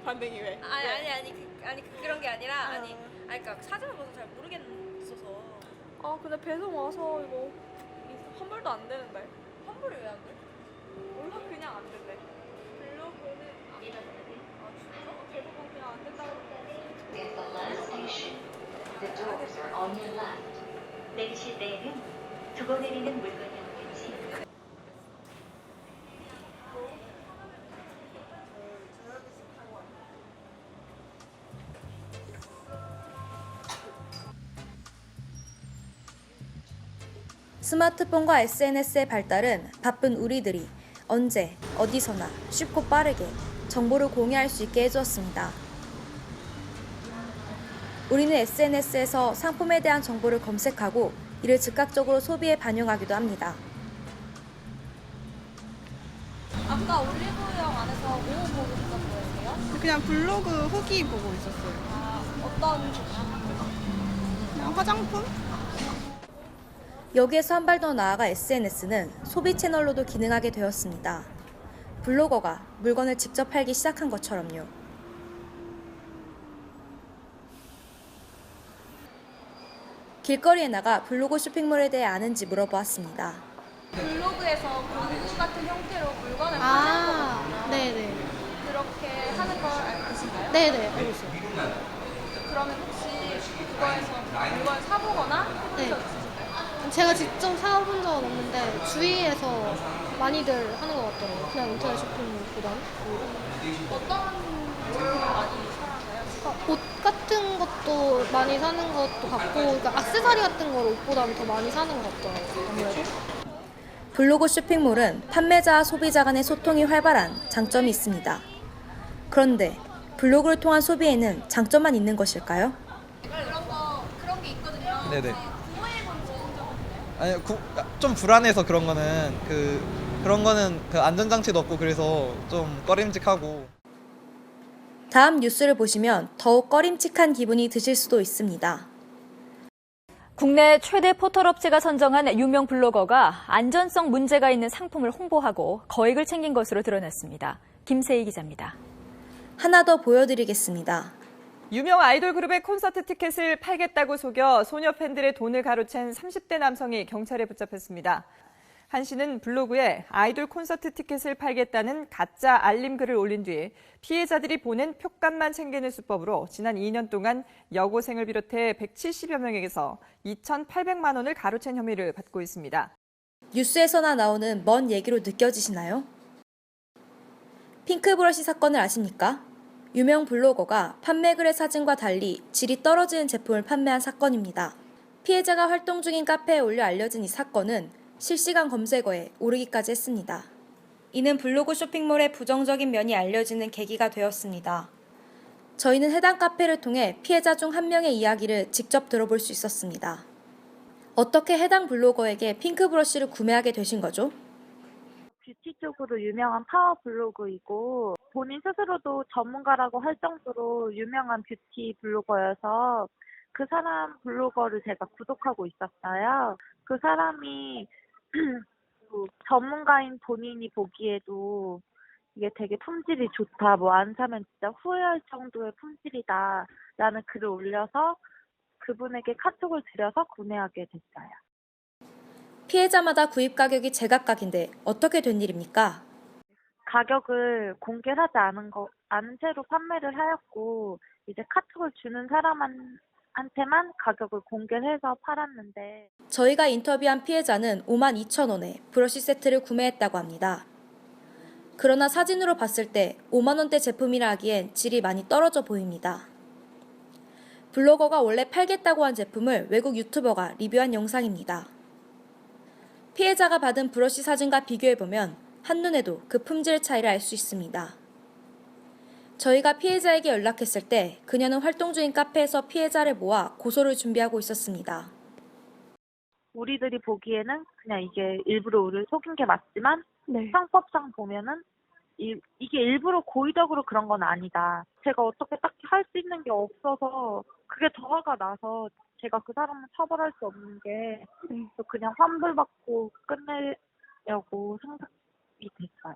반응이 왜? 아니 그런 게 아니라 그러니까 사진을 봐서 잘 모르겠어서. 아 근데 배송 와서 이거 환불도 안 되는데. 환불이 왜 안 돼? 몰라 그냥 안 된대. 블로그는 진짜? 대부분 그냥 안 된다고 그러는데. At the last station, the doors are on your left. 내리실 때에는 두고 내리는 물건이 없는지 스마트폰과 SNS의 발달은 바쁜 우리들이 언제, 어디서나 쉽고 빠르게 정보를 공유할 수 있게 해주었습니다. 우리는 SNS에서 상품에 대한 정보를 검색하고 이를 즉각적으로 소비에 반영하기도 합니다. 아까 올리브영 안에서 뭐 보고 있었던 거예요? 그냥 블로그 후기 보고 있었어요. 어떤 그냥 화장품? 여기에서 한 발 더 나아가 SNS는 소비 채널로도 기능하게 되었습니다. 블로거가 물건을 직접 팔기 시작한 것처럼요. 길거리에 나가 블로그 쇼핑몰에 대해 아는지 물어보았습니다. 블로그에서 광고 같은 형태로 물건을 파는 거거든요. 네네. 그렇게 하는 걸 알고 계신가요? 네네. 알고 있어요. 그러면 혹시 그거에서 물건을 사보거나 해본 네. 적 있으신가요? 제가 직접 사본 적은 없는데 주위에서 많이들 하는 것 같더라고요. 그냥 인터넷 쇼핑보다는. 어떤 제품을 많이 사나요? 옷 같은 것도 많이 사는 것도 같고, 그러니까 액세서리 같은 걸 옷보다는 더 많이 사는 것 같더라고요. 아무래도. 블로그 쇼핑몰은 판매자와 소비자 간의 소통이 활발한 장점이 있습니다. 그런데 블로그를 통한 소비에는 장점만 있는 것일까요? 그런 게 있거든요. 네네. 구매해본 적은 있나요? 아니 좀 불안해서 그런 거는 그런 거는 그 안전장치도 없고 그래서 좀 꺼림직하고. 다음 뉴스를 보시면 더욱 꺼림칙한 기분이 드실 수도 있습니다. 국내 최대 포털업체가 선정한 유명 블로거가 안전성 문제가 있는 상품을 홍보하고 거액을 챙긴 것으로 드러났습니다. 김세희 기자입니다. 하나 더 보여드리겠습니다. 유명 아이돌 그룹의 콘서트 티켓을 팔겠다고 속여 소녀 팬들의 돈을 가로챈 30대 남성이 경찰에 붙잡혔습니다. 한 씨는 블로그에 아이돌 콘서트 티켓을 팔겠다는 가짜 알림 글을 올린 뒤 피해자들이 보낸 표값만 챙기는 수법으로 지난 2년 동안 여고생을 비롯해 170여 명에게서 2,800만 원을 가로챈 혐의를 받고 있습니다. 뉴스에서나 나오는 먼 얘기로 느껴지시나요? 핑크브러쉬 사건을 아십니까? 유명 블로거가 판매글의 사진과 달리 질이 떨어지는 제품을 판매한 사건입니다. 피해자가 활동 중인 카페에 올려 알려진 이 사건은 실시간 검색어에 오르기까지 했습니다. 이는 블로그 쇼핑몰의 부정적인 면이 알려지는 계기가 되었습니다. 저희는 해당 카페를 통해 피해자 중 한 명의 이야기를 직접 들어볼 수 있었습니다. 어떻게 해당 블로거에게 핑크브러쉬를 구매하게 되신 거죠? 뷰티 쪽으로 유명한 파워 블로그이고 본인 스스로도 전문가라고 할 정도로 유명한 뷰티 블로거여서 그 사람 블로거를 제가 구독하고 있었어요. 그 사람이 전문가인 본인이 보기에도 이게 되게 품질이 좋다, 뭐 안 사면 진짜 후회할 정도의 품질이다 라는 글을 올려서 그분에게 카톡을 드려서 구매하게 됐어요. 피해자마다 구입 가격이 제각각인데 어떻게 된 일입니까? 가격을 공개를 하지 않은 채로 판매를 하였고 이제 카톡을 주는 사람한테만 가격을 공개를 해서 팔았는데 저희가 인터뷰한 피해자는 52,000원에 브러쉬 세트를 구매했다고 합니다. 그러나 사진으로 봤을 때 5만 원대 제품이라 하기엔 질이 많이 떨어져 보입니다. 블로거가 원래 팔겠다고 한 제품을 외국 유튜버가 리뷰한 영상입니다. 피해자가 받은 브러쉬 사진과 비교해보면 한눈에도 그 품질 차이를 알 수 있습니다. 저희가 피해자에게 연락했을 때 그녀는 활동 중인 카페에서 피해자를 모아 고소를 준비하고 있었습니다. 우리들이 보기에는 그냥 이게 일부러 우리를 속인 게 맞지만 네. 형법상 보면은 이게 일부러 고의적으로 그런 건 아니다. 제가 어떻게 딱히 할 수 있는 게 없어서 그게 더 화가 나서 제가 그 사람을 처벌할 수 없는 게 그냥 환불받고 끝내려고 생각이 됐어요.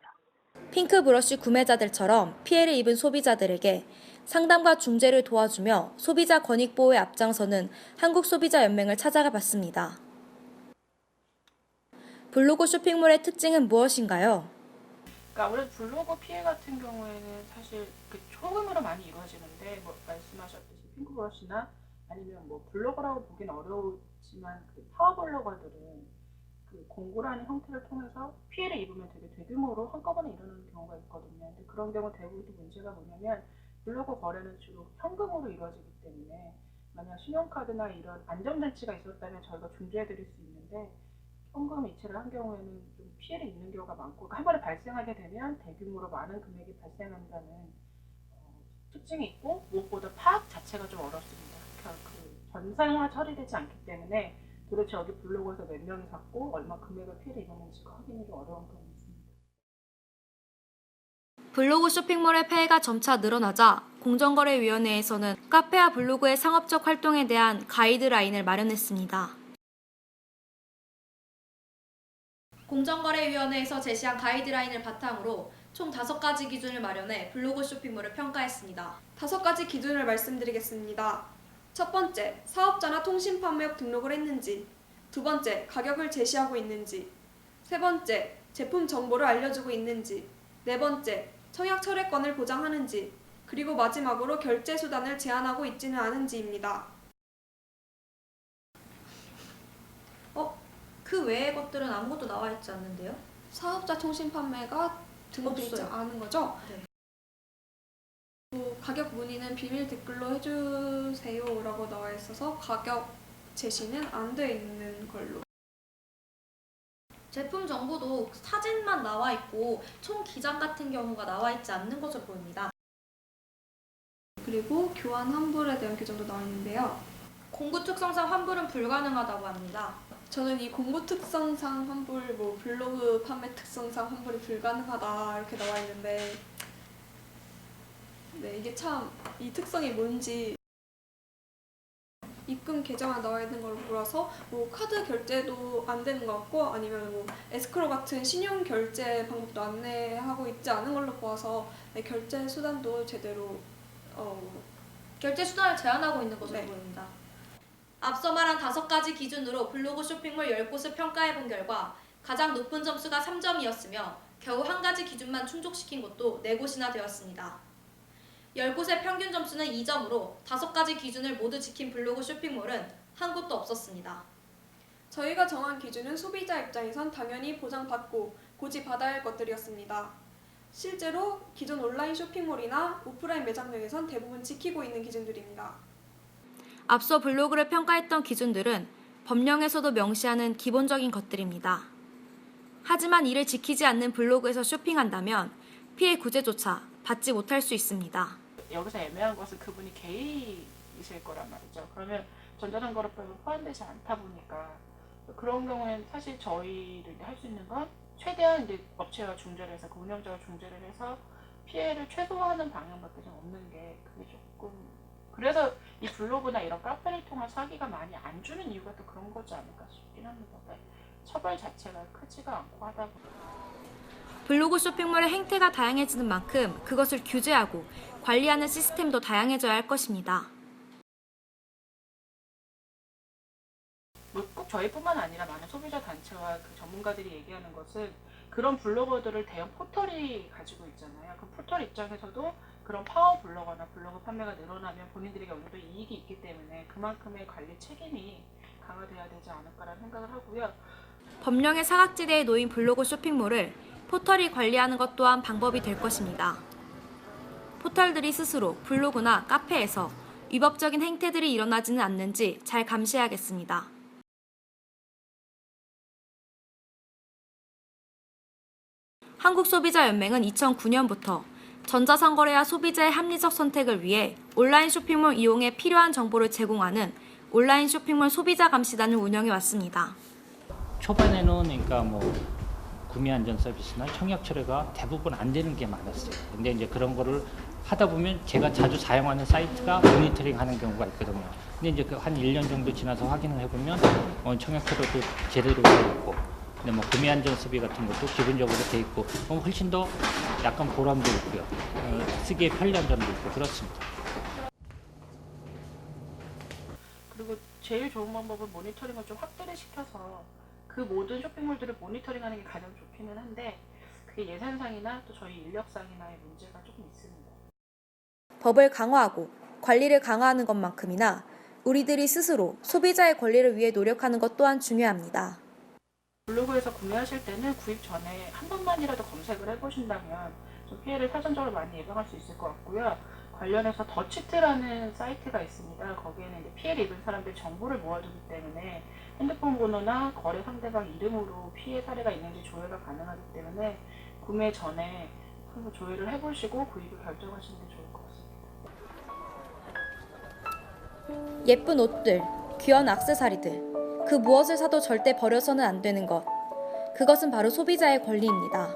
핑크 브러쉬 구매자들처럼 피해를 입은 소비자들에게 상담과 중재를 도와주며 소비자 권익 보호에 앞장서는 한국소비자연맹을 찾아가 봤습니다. 블로그 쇼핑몰의 특징은 무엇인가요? 그러니까 아무래도 블로그 피해 같은 경우에는 사실 그 소금으로 많이 이루어지는데 뭐 말씀하셨듯이 핑크 브러쉬나 아니면 뭐 블로거라고 보기는 어려우지만 그 파워 블로거들은 그 공고라는 형태를 통해서 피해를 입으면 되게 대규모로 한꺼번에 일어나는 경우가 있거든요. 근데 그런 경우 대부분 문제가 뭐냐면 블로그 거래는 주로 현금으로 이루어지기 때문에 만약 신용카드나 이런 안전장치가 있었다면 저희가 중재해드릴 수 있는데 현금 이체를 한 경우에는 좀 피해를 입는 경우가 많고 한 번에 발생하게 되면 대규모로 많은 금액이 발생한다는 특징이 있고 무엇보다 파악 자체가 좀 어렵습니다. 그 전산화 처리되지 않기 때문에 도대체 여기 블로그에서 몇 명이 샀고 얼마 금액을 피해를 입었는지가 확인이 좀 어려운 경우가 있습니다. 블로그 쇼핑몰의 폐해가 점차 늘어나자 공정거래위원회에서는 카페와 블로그의 상업적 활동에 대한 가이드라인을 마련했습니다. 공정거래위원회에서 제시한 가이드라인을 바탕으로 총 5가지 기준을 마련해 블로그 쇼핑몰을 평가했습니다. 5가지 기준을 말씀드리겠습니다. 첫 번째, 사업자나 통신판매업 등록을 했는지. 두 번째, 가격을 제시하고 있는지. 세 번째, 제품 정보를 알려주고 있는지. 네 번째, 청약 철회권을 보장하는지. 그리고 마지막으로 결제 수단을 제한하고 있지는 않은지입니다. 그 외의 것들은 아무것도 나와 있지 않는데요? 사업자 통신 판매가 등록되어 있지 없어요. 않은 거죠? 네. 가격 문의는 비밀 댓글로 해주세요 라고 나와 있어서 가격 제시는 안 돼 있는 걸로. 제품 정보도 사진만 나와 있고 총 기장 같은 경우가 나와 있지 않는 것으로 보입니다. 그리고 교환 환불에 대한 규정도 나와 있는데요. 공구 특성상 환불은 불가능하다고 합니다. 저는 이 공구 특성상 환불, 블로그 판매 특성상 환불이 불가능하다 이렇게 나와 있는데 이게 참 이 특성이 뭔지 입금 계좌가 나와 있는 걸 보라서 카드 결제도 안 되는 것 같고 아니면 에스크로 같은 신용 결제 방법도 안내하고 있지 않은 걸로 보아서 결제 수단도 제대로 결제 수단을 제한하고 있는 것으로 네. 보입니다. 앞서 말한 5가지 기준으로 블로그 쇼핑몰 10곳을 평가해본 결과 가장 높은 점수가 3점이었으며 겨우 한 가지 기준만 충족시킨 곳도 4곳이나 되었습니다. 10곳의 평균 점수는 2점으로 5가지 기준을 모두 지킨 블로그 쇼핑몰은 한 곳도 없었습니다. 저희가 정한 기준은 소비자 입장에선 당연히 보장받고 고지받아야 할 것들이었습니다. 실제로 기존 온라인 쇼핑몰이나 오프라인 매장들에선 대부분 지키고 있는 기준들입니다. 앞서 블로그를 평가했던 기준들은 법령에서도 명시하는 기본적인 것들입니다. 하지만 이를 지키지 않는 블로그에서 쇼핑한다면 피해 구제조차 받지 못할 수 있습니다. 여기서 애매한 것은 그분이 개인이실 거란 말이죠. 그러면 전자상거래법에 포함되지 않다 보니까 그런 경우에는 사실 저희를 할 수 있는 건 최대한 이제 업체와 중재를 해서 그 운영자와 중재를 해서 피해를 최소화하는 방향밖에 좀 없는 게 그게 조금 그래서 이 블로그나 이런 카페를 통한 사기가 많이 안 주는 이유가 또 그런 거지 않을까 싶긴 합니다. 처벌 자체가 크지가 않고 하다 보니까. 블로그 쇼핑몰의 행태가 다양해지는 만큼 그것을 규제하고 관리하는 시스템도 다양해져야 할 것입니다. 꼭 저희뿐만 아니라 많은 소비자 단체와 그 전문가들이 얘기하는 것은 그런 블로거들을 대형 포털이 가지고 있잖아요. 그 포털 입장에서도 그런 파워 블로거나 블로그 판매가 늘어나면 본인들에게 어느 정도 이익이 있기 때문에 그만큼의 관리 책임이 강화돼야 되지 않을까라는 생각을 하고요. 법령의 사각지대에 놓인 블로그 쇼핑몰을 포털이 관리하는 것 또한 방법이 될 것입니다. 포털들이 스스로 블로그나 카페에서 위법적인 행태들이 일어나지는 않는지 잘 감시해야겠습니다. 한국소비자연맹은 2009년부터 전자상거래와 소비자의 합리적 선택을 위해 온라인 쇼핑몰 이용에 필요한 정보를 제공하는 온라인 쇼핑몰 소비자 감시단을 운영해 왔습니다. 초반에는 그러니까 구매 안전 서비스나 청약 철회가 대부분 안 되는 게 많았어요. 근데 이제 그런 거를 하다 보면 제가 자주 사용하는 사이트가 모니터링 하는 경우가 있거든요. 근데 이제 한 1년 정도 지나서 확인을 해보면 청약 철회도 제대로 되어 있고 근데 뭐 구매 안전 서비 같은 것도 기본적으로 돼 있고 훨씬 더 약간 보람도 있고요. 쓰기에 편리한 점도 있고 그렇습니다. 그리고 제일 좋은 방법은 모니터링을 좀 확대를 시켜서 그 모든 쇼핑몰들을 모니터링하는 게 가장 좋기는 한데 그게 예산상이나 또 저희 인력상이나의 문제가 조금 있습니다. 법을 강화하고 관리를 강화하는 것만큼이나 우리들이 스스로 소비자의 권리를 위해 노력하는 것 또한 중요합니다. 블로그에서 구매하실 때는 구입 전에 한 번만이라도 검색을 해보신다면 좀 피해를 사전적으로 많이 예방할 수 있을 것 같고요. 관련해서 더치트라는 사이트가 있습니다. 거기에는 이제 피해를 입은 사람들 정보를 모아두기 때문에 핸드폰 번호나 거래 상대방 이름으로 피해 사례가 있는지 조회가 가능하기 때문에 구매 전에 한번 조회를 해보시고 구입을 결정하시는 게 좋을 것 같습니다. 예쁜 옷들, 귀여운 액세서리들, 그 무엇을 사도 절대 버려서는 안 되는 것. 그것은 바로 소비자의 권리입니다.